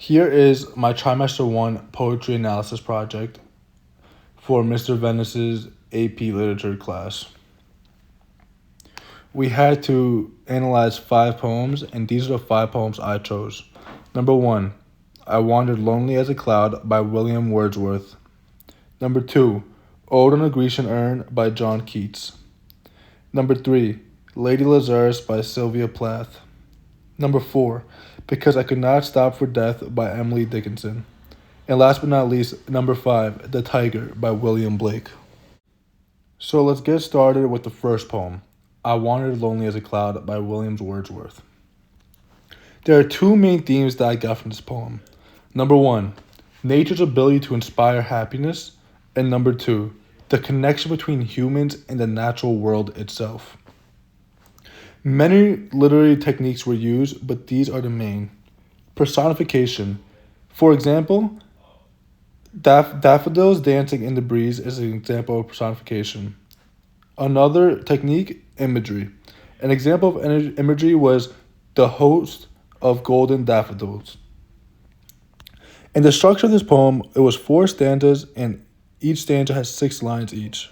Here is my trimester 1 poetry analysis project for Mr. Venice's AP literature class. We had to analyze 5 poems, and these are the 5 poems I chose. Number 1, I Wandered Lonely as a Cloud by William Wordsworth. Number 2, Ode on a Grecian Urn by John Keats. Number 3, Lady Lazarus by Sylvia Plath. Number 4, Because I Could Not Stop for Death by Emily Dickinson. And last but not least, number 5, The Tiger by William Blake. So let's get started with the first poem, I Wandered Lonely as a Cloud by William Wordsworth. There are 2 main themes that I got from this poem. Number 1, nature's ability to inspire happiness, and number 2, the connection between humans and the natural world itself. Many literary techniques were used, but these are the main. Personification. For example, daffodils dancing in the breeze is an example of personification. Another technique, imagery. An example of imagery was the host of golden daffodils. In the structure of this poem, it was 4 stanzas, and each stanza has 6 lines each.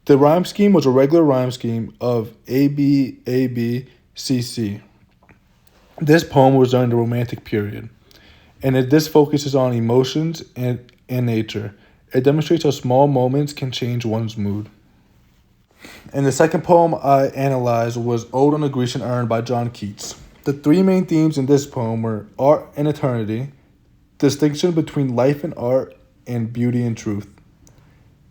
The rhyme scheme was a regular rhyme scheme of A, B, A, B, C, C. This poem was during the Romantic period, and this focuses on emotions and nature. It demonstrates how small moments can change one's mood. And the second poem I analyzed was Ode on a Grecian Urn by John Keats. The 3 main themes in this poem were art and eternity, distinction between life and art, and beauty and truth.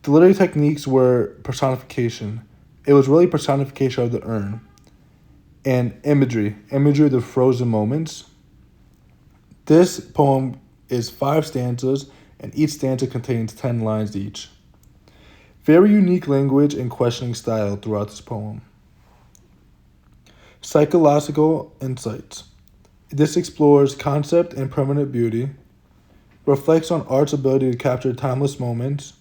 The literary techniques were personification. It was really personification of the urn. And imagery of the frozen moments. This poem is 5 stanzas, and each stanza contains 10 lines each. Very unique language and questioning style throughout this poem. Psychological insights. This explores concept and permanent beauty, reflects on art's ability to capture timeless moments,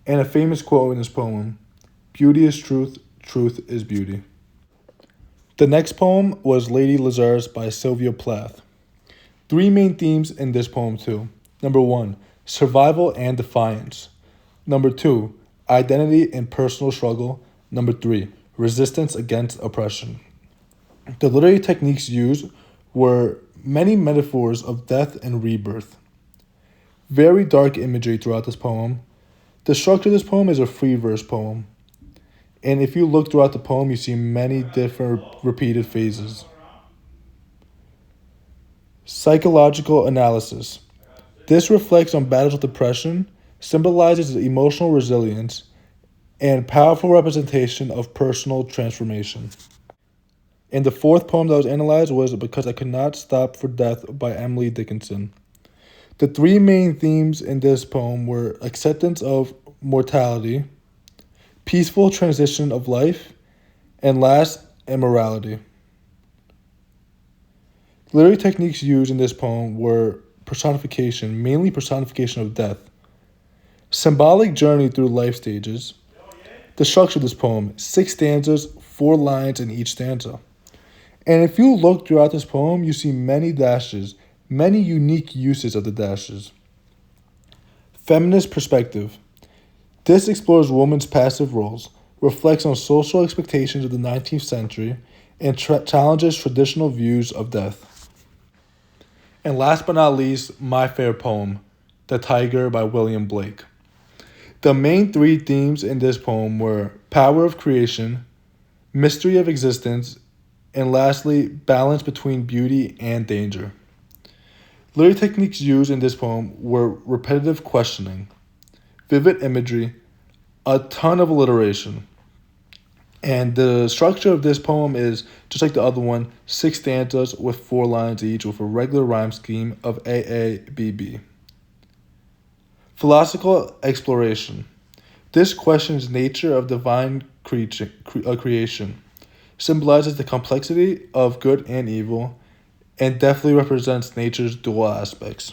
and a famous quote in this poem, beauty is truth, truth is beauty. The next poem was Lady Lazarus by Sylvia Plath. 3 main themes in this poem too. Number 1, survival and defiance. Number 2, identity and personal struggle. Number 3, resistance against oppression. The literary techniques used were many metaphors of death and rebirth. Very dark imagery throughout this poem. The structure of this poem is a free verse poem. And if you look throughout the poem, you see many different repeated phases. Psychological analysis. This reflects on battles with depression, symbolizes emotional resilience, and powerful representation of personal transformation. And the 4th poem that was analyzed was Because I Could Not Stop for Death by Emily Dickinson. The 3 main themes in this poem were acceptance of mortality, peaceful transition of life, and last, immorality. Literary techniques used in this poem were personification, mainly personification of death, symbolic journey through life stages. The structure of this poem, 6 stanzas, 4 lines in each stanza. And if you look throughout this poem, you see many dashes, many unique uses of the dashes. Feminist perspective. This explores women's passive roles, reflects on social expectations of the 19th century, and challenges traditional views of death. And last but not least, my favorite poem, The Tiger by William Blake. The main 3 themes in this poem were power of creation, mystery of existence, and lastly, balance between beauty and danger. Literary techniques used in this poem were repetitive questioning, vivid imagery, a ton of alliteration. And the structure of this poem is, just like the other one, 6 stanzas with 4 lines each with a regular rhyme scheme of AABB. Philosophical exploration. This questions nature of divine creation, symbolizes the complexity of good and evil, and definitely represents nature's dual aspects.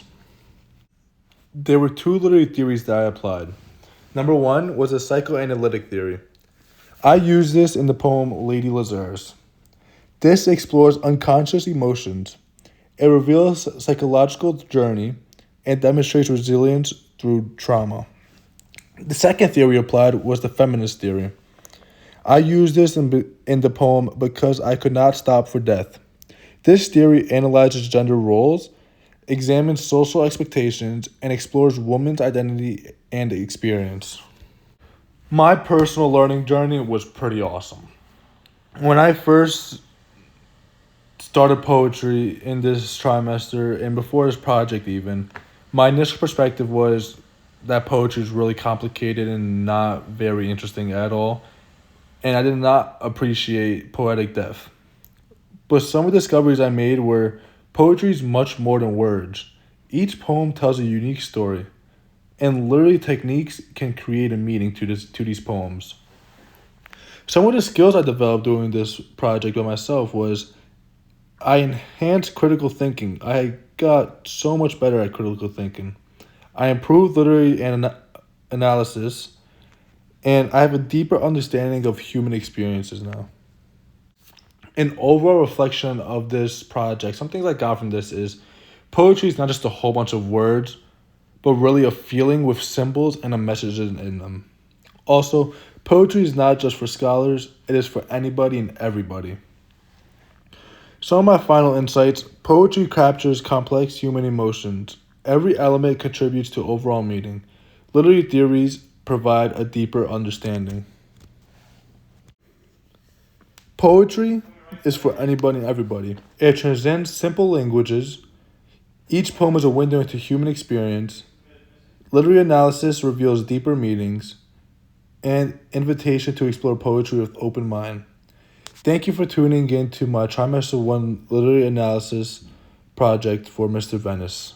There were 2 literary theories that I applied. Number 1 was a psychoanalytic theory. I used this in the poem Lady Lazarus. This explores unconscious emotions It reveals psychological journey and demonstrates resilience through trauma. The second theory applied was the feminist theory. I used this in the poem Because I Could Not Stop for Death. This theory analyzes gender roles, examines social expectations, and explores women's identity and experience. My personal learning journey was pretty awesome. When I first started poetry in this trimester and before this project, even, my initial perspective was that poetry is really complicated and not very interesting at all, and I did not appreciate poetic depth. But some of the discoveries I made were poetry is much more than words. Each poem tells a unique story, and literary techniques can create a meaning to these poems. Some of the skills I developed doing this project by myself was I enhanced critical thinking. I got so much better at critical thinking. I improved literary analysis, and I have a deeper understanding of human experiences now. An overall reflection of this project, some things I got from this is poetry is not just a whole bunch of words, but really a feeling with symbols and a message in them. Also, poetry is not just for scholars, it is for anybody and everybody. Some of my final insights: poetry captures complex human emotions. Every element contributes to overall meaning. Literary theories provide a deeper understanding. Poetry is for anybody and everybody. It transcends simple languages. Each poem is a window into human experience. Literary analysis reveals deeper meanings, and invitation to explore poetry with open mind. Thank you for tuning in to my trimester 1 literary analysis project for Mr. Venice.